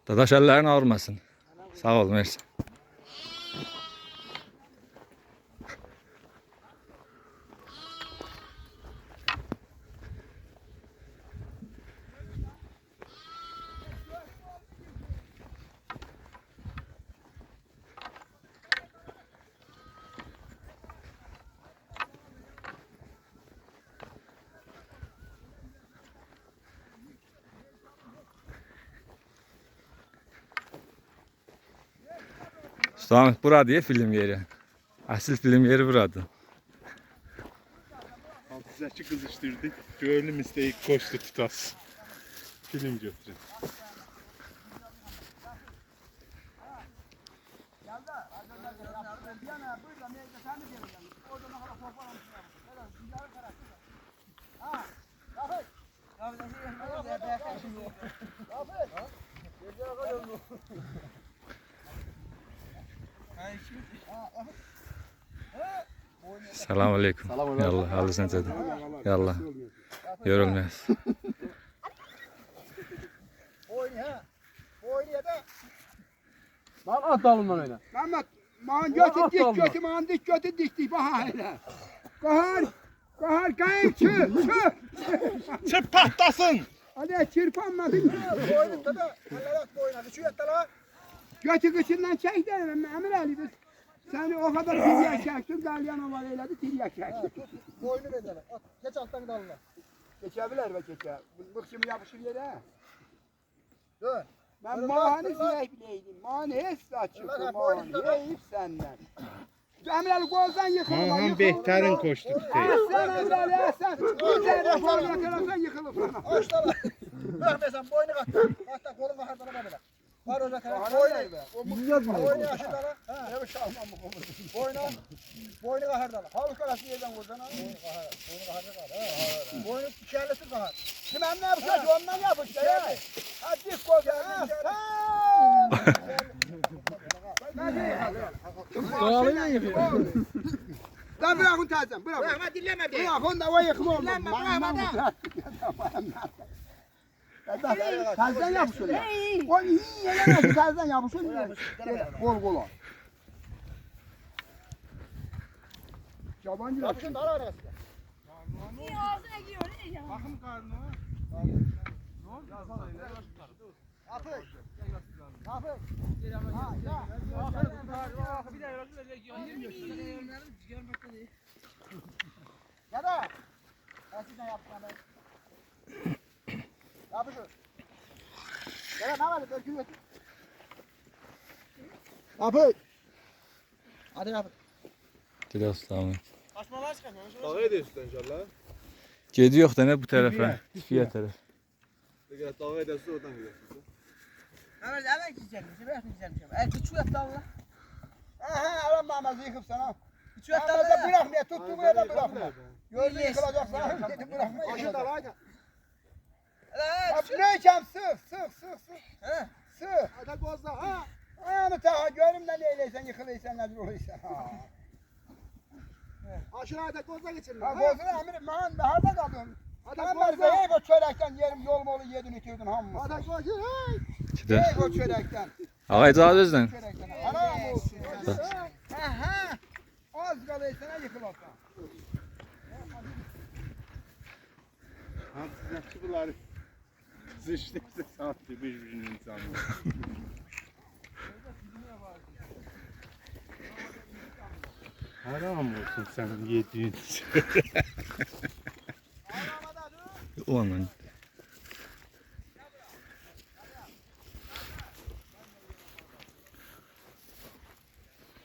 Dadaş ellerin ağrımasın. Sağ ol, mersi. Tamam, bura diye film yeri. Asıl film yeri burada. Altızaçı kızıştırdık. Gönlüm isteyip koştu tutas. Film götürün. Selamun aleyküm. Yallah, halı sen dedi. Yallah. Yorulmayız. Lan at dalından öyle. Mehmet, man götü dik götü, man dik götü diktik baha hele. Kahar, çık. Çıp patlasın! Hadi çırpanmadın. Boynu tabi, allarak boynadı. Şu yattala. Götü kışından çek derim, Emir Ali'dir. Sen o kadar tiryak çektin, Galyan oval eyledi, tiryak çektin. Boynu bedeli. At. Geç alttan dalına. Geçebilir be geçe. Bıkşımı yapışır yere. Dön. Ben mağanı sinek bileydim. Mağanı hiç açıktı, mağanı hep senden. Emir Ali goldan yıkılır. Aman Behter'in koştu tutayım. Sen Emir Ali, sen. Bir tane gol yakalarsan yıkılır sana. Aç dala. Bırak desen boynu kattı. Hatta kolun kahar dala böyle. Var o zaten. Boynu aşı dala. Ne bir şey almam bu konuda. Boynu kahar dala. Havuz kalası yerden vursana. Boynu kahar dala. Boynu kellesi kahar. Şimdi ne yapacağız? Ondan yapış ya. Hadi gol ya. Doğalıyla yapıyor. Lan bırak onu teyzem, bırak. Bırakma dinleme de. Bırak onu da o yıkım oldu. Dinleme, bırakma da. Teyzen yapışın ya. O iyi yenemez, teyzen yapışın. Gol. Yabancı da. Yapışın da ara arasında. Niye ağzına giriyor ne ya? Bakım karnı. Yapış. Ya da. Eskiden yaptılar. Yapışın. Ya ne var? Dökün götür. Yapış. Hadi yapış. Gidiyoruz, tamam. Dağa ediyorsun inşallah. Gidiyor da ne bu tarafa? Tifiye taraf. Peki dağa edersin oradan gidiyorsun. Hemen gideceğim. Küçük yaptı Allah. Aha, alamamazı yıkıp sana. Küçük Ben yaptı de Allah. bırakmaya, tuttuğum yerde bırakma. Gördün Yes. yıkılacak sana, dedim bırakma. Aşı da hadi. Evet. Ne içem, sık. He. Sık. Hadi gozla, ha. Ama ta görüm de neyleysen, yıkılıysan, nedir oluysan. Aşırı da koza geçirme. Ha gozla amirim, ben daha da kalıyorum. Hadi Ben gozla. varsa hep o çörekten yerim, yol molu yedin itirdin hamı. Hadi gozla. Gidiyor. Hep o çörekten. Ağay Zadöz'den. Çörekten. Haram olsun. Ha. Az kalıysan yıkılırsan. Altızaçı bunlar. Sıçtıysa saatte birbirinin insanı. Haram olsun senin yediğin. Olmadı.